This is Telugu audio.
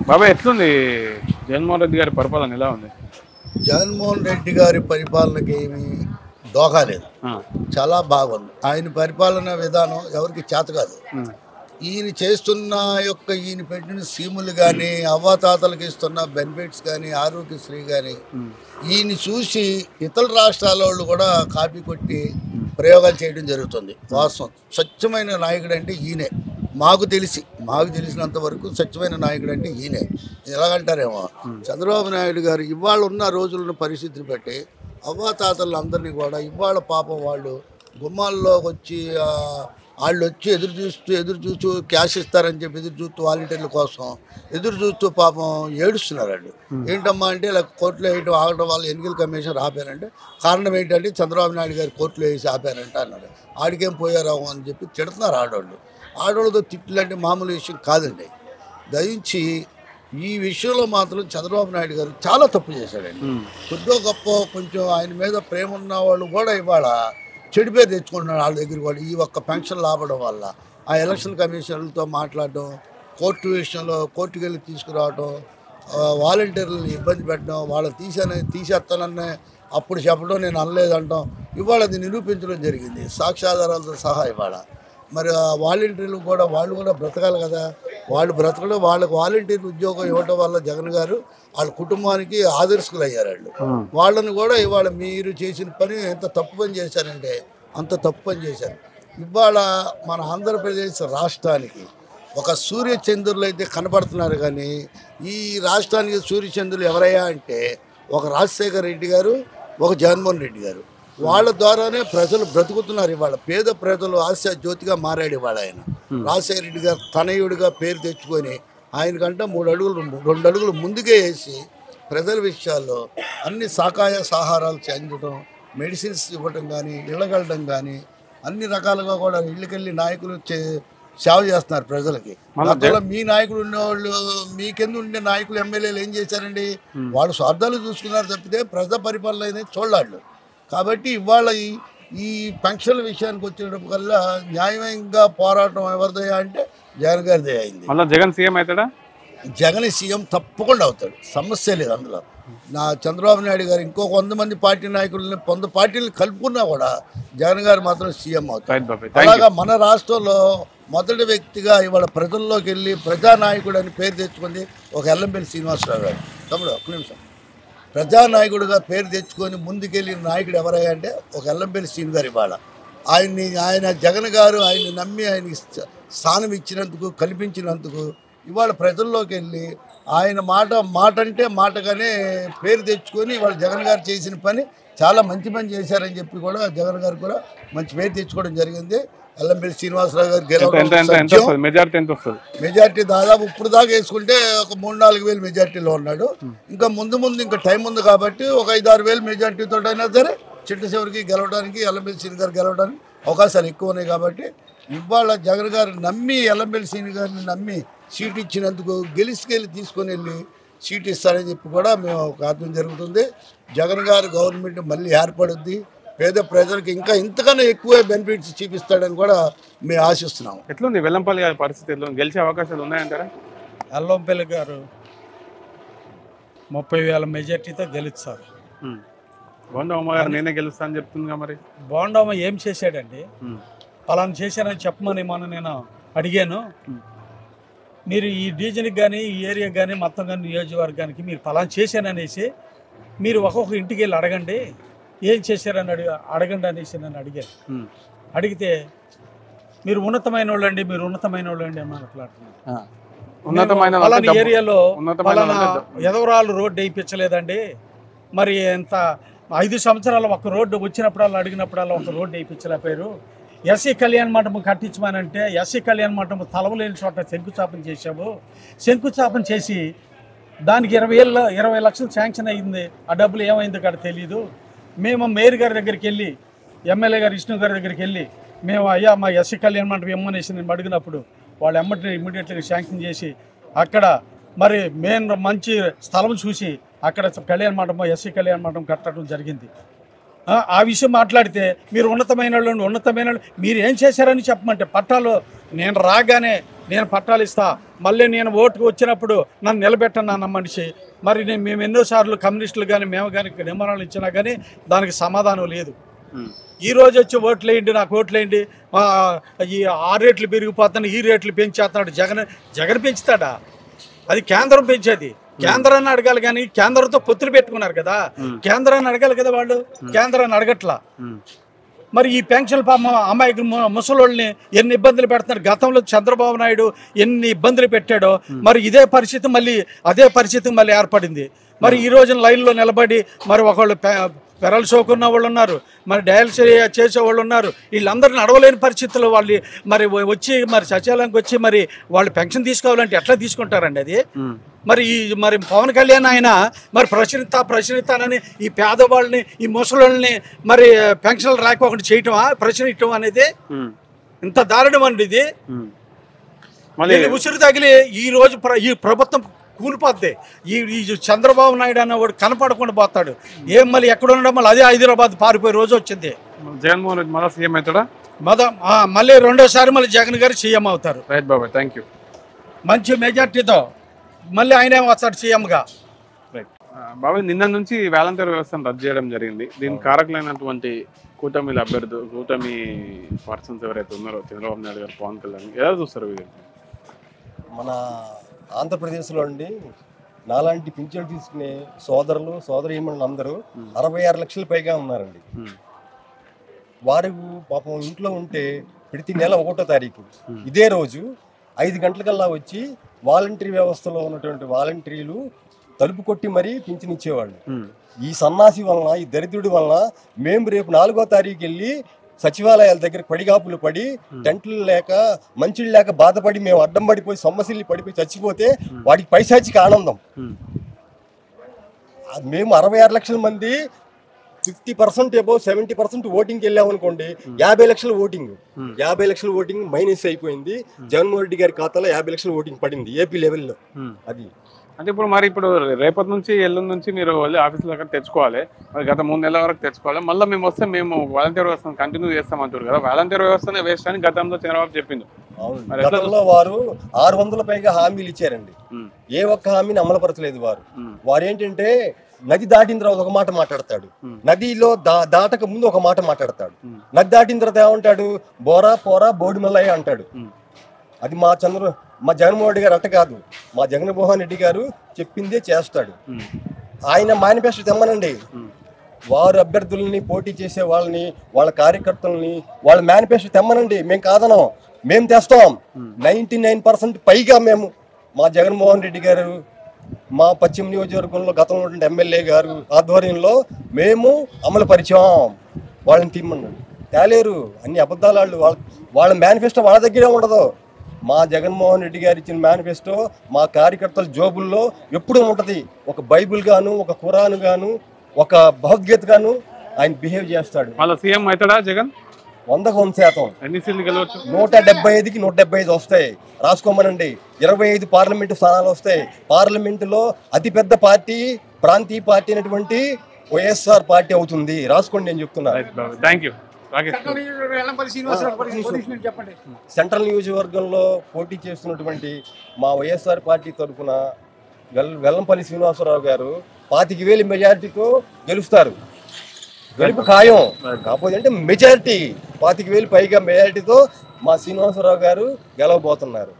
బాబాయ్ ఎట్లుంది జగన్మోహన్ రెడ్డి గారి పరిపాలన ఎలా ఉంది? జగన్మోహన్ రెడ్డి గారి పరిపాలనకి ఏమీ దోఖా లేదు, చాలా బాగుంది. ఆయన పరిపాలన విధానం ఎవరికి చేత కాదు. ఈయన చేస్తున్న ఈయన పెట్టిన స్కీములు కానీ, అవ్వాతాతలకు ఇస్తున్న బెనిఫిట్స్ కానీ, ఆరోగ్యశ్రీ కానీ ఈయన చూసి ఇతర రాష్ట్రాల వాళ్ళు కూడా కాపీ కొట్టి ప్రయోగాలు చేయడం జరుగుతుంది. వాస్తవం స్వచ్ఛమైన నాయకుడు అంటే ఈయనే. మాకు తెలిసినంత వరకు స్వచ్ఛమైన నాయకుడు అంటే ఈయనే. ఎలాగంటారేమో చంద్రబాబు నాయుడు గారు ఇవాళ ఉన్న రోజులను పరిస్థితిని బట్టి అవ్వాతాతలు అందరినీ కూడా ఇవాళ పాపం వాళ్ళు గుమ్మాల్లో వచ్చి వాళ్ళు వచ్చి ఎదురు చూస్తూ క్యాష్ ఇస్తారని చెప్పి ఎదురు చూస్తూ వాలంటీర్ల కోసం ఎదురు చూస్తూ పాపం ఏడుస్తున్నారు. వాళ్ళు ఏంటమ్మా అంటే ఇలా కోర్టులో వేయడం ఆగడం వల్ల ఎన్నికల కమిషన్ ఆపారంటే కారణం ఏంటంటే చంద్రబాబు నాయుడు గారు కోర్టులో వేసి ఆపారంటే అన్నారు. ఆడికేం పోయారావు అని చెప్పి తిడుతున్నారు ఆడవాళ్ళతో తిట్లు అంటే మామూలు విషయం కాదండి. దయించి ఈ విషయంలో మాత్రం చంద్రబాబు నాయుడు గారు చాలా తప్పు చేశాడండి. కొద్దో గొప్ప కొంచెం ఆయన మీద ప్రేమ ఉన్న వాళ్ళు కూడా ఇవాళ చెడు పేరు తెచ్చుకుంటున్నారు వాళ్ళ దగ్గర కూడా. ఈ ఒక్క పెన్షన్ లాభడం వల్ల ఆ ఎలక్షన్ కమిషన్లతో మాట్లాడడం, కోర్టు విషయంలో కోర్టుకు వెళ్ళి తీసుకురావడం, వాలంటీర్లను ఇబ్బంది పెట్టడం, వాళ్ళని తీసేస్తానని అప్పుడు చెప్పడం, నేను అనలేదంటాం. ఇవాళ అది నిరూపించడం జరిగింది సాక్ష్యాధారాలతో సహా. ఇవాళ మరి వాలంటీర్లు కూడా వాళ్ళు కూడా బ్రతకాలి కదా. వాళ్ళు బ్రతకడం, వాళ్ళకి వాలంటీర్ ఉద్యోగం ఇవ్వడం వల్ల జగన్ గారు వాళ్ళ కుటుంబానికి ఆదర్శకులు అయ్యారు. వాళ్ళని కూడా ఇవాళ మీరు చేసిన పని ఎంత తప్పు పని చేశారంటే అంత తప్పు పని చేశారు. ఇవాళ మన ఆంధ్రప్రదేశ్ రాష్ట్రానికి ఒక సూర్యచంద్రులు అయితే కనపడుతున్నారు, కానీ ఈ రాష్ట్రానికి సూర్యచంద్రులు ఎవరయ్యా అంటే ఒక రాజశేఖర రెడ్డి గారు, ఒక జగన్మోహన్ రెడ్డి గారు. వాళ్ళ ద్వారానే ప్రజలు బ్రతుకుతున్నారు. ఇవాళ పేద ప్రజలు ఆశా జ్యోతిగా మారాడు. ఇవాళ ఆయన రాజశేఖర రెడ్డి గారు తనయుడిగా పేరు తెచ్చుకొని ఆయనకంటే 2 అడుగులు ముందుకే వేసి ప్రజల విషయాల్లో అన్ని సాహారాలు చెందడం, మెడిసిన్స్ ఇవ్వటం కానీ, ఇళ్ళగలడం కానీ అన్ని రకాలుగా కూడా ఇళ్ళకెళ్ళి నాయకులు సేవ చేస్తున్నారు ప్రజలకి. అందువల్ల మీ నాయకులు ఉన్నవాళ్ళు, మీకెందు ఉండే నాయకులు ఎమ్మెల్యేలు ఏం చేశారండి? వాళ్ళు స్వార్థాలు చూసుకున్నారు తప్పితే ప్రజా పరిపాలన అనేది చూడలాళ్ళు. కాబట్టి ఇవాళ ఈ పెన్షన్ల విషయానికి వచ్చేటప్పటికల్లా న్యాయంగా పోరాటం ఎవరిదయ్యా అంటే జగన్ గారిదే అయింది. జగన్ సీఎం అవుతాడా? జగన్ సీఎం తప్పకుండా అవుతాడు, సమస్య లేదు అందులో. చంద్రబాబు నాయుడు గారు ఇంకో 100 మంది పార్టీ నాయకులని 100 పార్టీలు కలుపుకున్నా కూడా జగన్ గారు మాత్రం సీఎం అవుతాడు. అలాగా మన రాష్ట్రంలో మొదటి వ్యక్తిగా ఇవాళ ప్రజల్లోకి వెళ్ళి ప్రజానాయకుడు అని పేరు తెచ్చుకుంది ఒక ఎల్లంపల్లి శ్రీనివాసరావు గారు. తమ్ముడు ఒక్క నిమిషం. ప్రజానాయకుడిగా పేరు తెచ్చుకొని ముందుకెళ్ళిన నాయకుడు ఎవరయ్యా అంటే ఒక ఎల్లంపల్లి శ్రీను గారు. ఇవాళ ఆయన జగన్ గారు ఆయన్ని నమ్మి ఆయనకి స్థానం ఇచ్చినందుకు, కల్పించినందుకు ఇవాళ ప్రజల్లోకి వెళ్ళి ఆయన మాట అంటే మాటగానే పేరు తెచ్చుకొని ఇవాళ జగన్ గారు చేసిన పని చాలా మంచి పని చేశారని చెప్పి కూడా జగన్ గారు కూడా మంచి పేరు తెచ్చుకోవడం జరిగింది. ఎల్లంపల్లి శ్రీనివాసరావు గారు గెలవడం మెజార్టీ దాదాపు ఇప్పుడు దాకా వేసుకుంటే ఒక 3-4 వేలు మెజార్టీలో ఉన్నాడు. ఇంకా ముందు ఇంకా టైం ఉంది కాబట్టి ఒక 5-6 వేలు మెజార్టీతో అయినా సరే చిట్ట చివరికి గెలవడానికి, ఎల్లంపల్లి శ్రీని గారు గెలవడానికి అవకాశాలు ఎక్కువ ఉన్నాయి. కాబట్టి ఇవాళ జగన్ గారు నమ్మి ఎల్లంపల్లి శ్రీని గారిని నమ్మి సీట్ ఇచ్చినందుకు గెలిచి తీసుకొని వెళ్ళి సీట్ ఇస్తారని చెప్పి కూడా మేము ప్రార్థన జరుగుతుంది. జగన్ గారు గవర్నమెంట్ మళ్ళీ ఏర్పడుద్ది, పేద ప్రజలకు ఇంకా ఇంతకన్నా ఎక్కువ బెనిఫిట్స్ చూపిస్తాడని కూడా మేము ఆశిస్తున్నాము. ఎట్లుంది వెల్లంపల్లి గారి పరిస్థితి? గెలిచే అవకాశాలు ఉన్నాయంటారా? వెల్లంపల్లి గారు 30,000 మెజార్టీతో గెలుస్తారు. బోండమ్మ గారు నేనే గెలుస్తా అని చెప్తుందిగా. మరి బోండమ్మ ఏం చేశాడండి? పలానా చేశానని చెప్పమని నేను అడిగాను. మీరు ఈ డివిజన్కి కానీ, ఈ ఏరియాకి కానీ, మొత్తం కానీ నియోజకవర్గానికి మీరు పలానా చేశాననేసి మీరు ఒక్కొక్క ఇంటికి వెళ్ళి అడగండి, ఏం చేశారని అడగండి అనేసి నన్ను అడిగారు. అడిగితే మీరు ఉన్నతమైన వాళ్ళండి అని మాట్లాడుతున్నారు. పలానా ఏరియాలో పలానా ఎదవరాలు రోడ్డు వేయించలేదండి. మరి ఎంత 5 సంవత్సరాలు ఒక రోడ్డు వచ్చినప్పుడల్లా అడిగినప్పుడల్లా ఒక రోడ్డు వేయించలేకపోయారు. ఎస్సీ కళ్యాణ మండపం కట్టించమనంటే ఎస్సీ కళ్యాణ మండపం తలవలేని చోట శంకుస్థాపన చేశాము. శంకుస్థాపన చేసి దానికి 20 లక్షలు శాంక్షన్ అయ్యింది. ఆ డబ్బులు ఏమైందో కూడా తెలియదు. మేము మేయర్ గారి దగ్గరికి వెళ్ళి, ఎమ్మెల్యే గారు విష్ణు గారి దగ్గరికి వెళ్ళి మేము అయ్యా మా ఎస్సీ కళ్యాణ మండపం ఇమ్మనేసి నేను అడిగినప్పుడు వాళ్ళు ఇమ్మీడియట్గా శాంక్షన్ చేసి అక్కడ మరి మెయిన్ మంచి స్థలం చూసి అక్కడ కళ్యాణ మండపం, ఎస్సీ కళ్యాణ మండపం కట్టడం జరిగింది. ఆ విషయం మాట్లాడితే మీరు ఉన్నతమైన వాళ్ళు మీరు ఏం చేశారని చెప్పమంటే పట్టాలు నేను రాగానే నేను పట్టాలు ఇస్తా, మళ్ళీ నేను ఓటుకు వచ్చినప్పుడు నన్ను నిలబెట్టను అన్న మనిషి. మరి మేము ఎన్నోసార్లు కమ్యూనిస్టులు కానీ మేము కానీ నిబంధనలు ఇచ్చినా కానీ దానికి సమాధానం లేదు. ఈ రోజు వచ్చి ఓట్లు వేయండి, నాకు ఓట్లు వేయండి, ఈ 6 రేట్లు పెరిగిపోతాను, ఈ రేట్లు పెంచేస్తున్నాడు. జగన్ పెంచుతాడా? అది కేంద్రం పెంచేది. కేంద్రాన్ని అడగాలి, కానీ కేంద్రంతో పొత్తులు పెట్టుకున్నారు కదా, కేంద్రాన్ని అడగాలి కదా వాళ్ళు. కేంద్రాన్ని అడగట్లా. మరి ఈ పెన్షన్ అమ్మాయికి ముసలోళ్ళని ఎన్ని ఇబ్బందులు పెడుతున్నారు. గతంలో చంద్రబాబు నాయుడు ఎన్ని ఇబ్బందులు పెట్టాడో మరి ఇదే పరిస్థితి మళ్ళీ అదే పరిస్థితి మళ్ళీ ఏర్పడింది. మరి ఈ రోజున లైన్లో నిలబడి మరి ఒకళ్ళు పెరలు సోకున్న వాళ్ళు ఉన్నారు, మరి డయాలసిస్ చేసేవాళ్ళు ఉన్నారు. వీళ్ళందరినీ నడవలేని పరిస్థితుల్లో వాళ్ళు మరి వచ్చి మరి సచివాలయానికి వచ్చి మరి వాళ్ళు పెన్షన్ తీసుకోవాలంటే ఎట్లా తీసుకుంటారండి అది? మరి పవన్ కళ్యాణ్ ఆయన మరి ప్రశ్నిస్తానని ఈ పేదవాళ్ళని ఈ ముసలోళ్ళని మరి పెన్షన్లు రాకపోకుండా చేయటమా, ప్రశ్నించడం అనేది ఇంత దారుణం అండి. ఇది ఉసిరు తగిలి ఈ రోజు ఈ ప్రభుత్వం కూలిపోద్ది. ఈ చంద్రబాబు నాయుడు అన్నవాడు కనపడకుండా పోతాడు. ఏం మళ్ళీ ఎక్కడ ఉండడం, మళ్ళీ అదే హైదరాబాద్ పారిపోయే రోజు వచ్చింది. జగన్మోహన్ రెడ్డి మళ్ళీ సీఎం అవుతాడా? మళ్ళీ రెండోసారి మళ్ళీ జగన్ గారు సీఎం అవుతారు. రైట్ బాబాయ్, థ్యాంక్ యూ. మంచి మెజార్టీతో మళ్ళీ ఆయనే వస్తాడు సీఎంగా. రైట్ బాబాయ్, నిన్న నుంచి వాలంటీర్ వ్యవస్థను రద్దు చేయడం జరిగింది. దీనికి కారకులైనటువంటి కూటమి పర్సన్స్ ఎవరైతే ఉన్నారో చంద్రబాబు నాయుడు గారు, పవన్ కళ్యాణ్ ఎలా చూస్తారు? మన ఆంధ్రప్రదేశ్లో అండి నాలాంటి పింఛన్లు తీసుకునే సోదరులు సోదరీమణులు అందరూ 66 లక్షల పైగా ఉన్నారండి. వారు పాపం ఇంట్లో ఉంటే ప్రతి నెల 1వ తారీఖు ఇదే రోజు 5 గంటలకల్లా వచ్చి వాలంటరీ వ్యవస్థలో ఉన్నటువంటి వాలంటీర్లు తలుపు కొట్టి మరీ పింఛన్ ఇచ్చేవాళ్ళు. ఈ సన్నాసి వలన, ఈ దరిద్రుడి వలన మేము రేపు 4వ తారీఖు వెళ్ళి సచివాలయాల దగ్గర పడిగాపులు పడి టెంట్లు లేక మంచిళ్ళు లేక బాధపడి మేము అడ్డం పడిపోయి సొమ్మసిల్లి పడిపోయి చచ్చిపోతే వాడికి పైశాచిక ఆనందం. మేము 66 లక్షల మంది 50% అబౌవ్ 70% ఓటింగ్కి వెళ్ళామనుకోండి, 50 లక్షల ఓటింగ్ 50 లక్షల ఓటింగ్ మైనస్ అయిపోయింది. జగన్మోహన్ రెడ్డి గారి ఖాతాలో 50 లక్షల ఓటింగ్ పడింది ఏపీ లెవెల్లో. అది అంటే ఇప్పుడు రేపటి నుంచి ఎల్లుండి నుంచి మీరు వెళ్ళి ఆఫీసులో అక్కడ తెచ్చుకోవాలి. మరి గత 3 నెలల వరకు తెచ్చుకోవాలి. మళ్ళీ మేము వస్తే మేము వాలంటీర్ వ్యవస్థను కంటిన్యూ చేస్తామంటారు కదా. వాలంటీర్ వ్యవస్థనే వేస్ట్ అని గతంలో చంద్రబాబు చెప్పింది. గతంలో వారు 600 పైగా హామీలు ఇచ్చారండి. ఏ ఒక్క హామీని అమలుపరచలేదు వారు ఏంటంటే నది దాటిన తర్వాత ఒక మాట మాట్లాడతాడు, నదిలో దాటక ముందు ఒక మాట మాట్లాడతాడు, నది దాటిన తర్వాత ఏమంటాడు, బోరా పోరా బోడిమల్లయ్య అంటాడు. అది మా జగన్మోహన్ రెడ్డి గారు అట్ట కాదు. మా జగన్మోహన్ రెడ్డి గారు చెప్పిందే చేస్తాడు. ఆయన మేనిఫెస్టో తెమ్మనండి, వారు అభ్యర్థుల్ని పోటీ చేసే వాళ్ళని వాళ్ళ కార్యకర్తలని వాళ్ళ మేనిఫెస్టో తెమ్మనండి, మేము కాదనం, మేము తెస్తాం. 99% పైగా మేము మా జగన్మోహన్ రెడ్డి గారు మా పశ్చిమ నియోజకవర్గంలో గతంలో ఉన్న ఎమ్మెల్యే గారు ఆధ్వర్యంలో మేము అమలు పరిచాం. వాళ్ళని తీమ్మన్నాడు, తేలేరు. అన్ని అబద్ధాలు. వాళ్ళ మేనిఫెస్టో వాళ్ళ దగ్గరే ఉండదు. మా జగన్మోహన్ రెడ్డి గారు ఇచ్చిన మేనిఫెస్టో మా కార్యకర్తల జోబుల్లో ఎప్పుడూ ఉంటుంది. ఒక బైబిల్ గాను, ఒక ఖురాన్ గాను, ఒక భగవద్గీత గాను ఆయన బిహేవ్ చేస్తాడు. మళ్ళీ సీఎం అవుతాడా జగన్? 100%. ఎన్ని సీట్లు గెలవచ్చు? 175కి 175 వస్తాయి. రాసుకోమనండి. 25 పార్లమెంటు స్థానాలు వస్తాయి. పార్లమెంటులో అతిపెద్ద పార్టీ ప్రాంతీయ పార్టీ అయినటువంటి వైఎస్ఆర్ పార్టీ అవుతుంది. రాసుకోండి, నేను చెప్తున్నా. Thank you. సెంట్రల్ నియోజకవర్గంలో పోటీ చేస్తున్నటువంటి మా వైఎస్ఆర్ పార్టీ తరఫున వెల్లంపల్లి శ్రీనివాసరావు గారు 25,000 మెజారిటీతో గెలుస్తారు. గెలుపు ఖాయం. కాకపోతే అంటే మెజారిటీ 25,000 పైగా మెజారిటీతో మా శ్రీనివాసరావు గారు గెలవబోతున్నారు.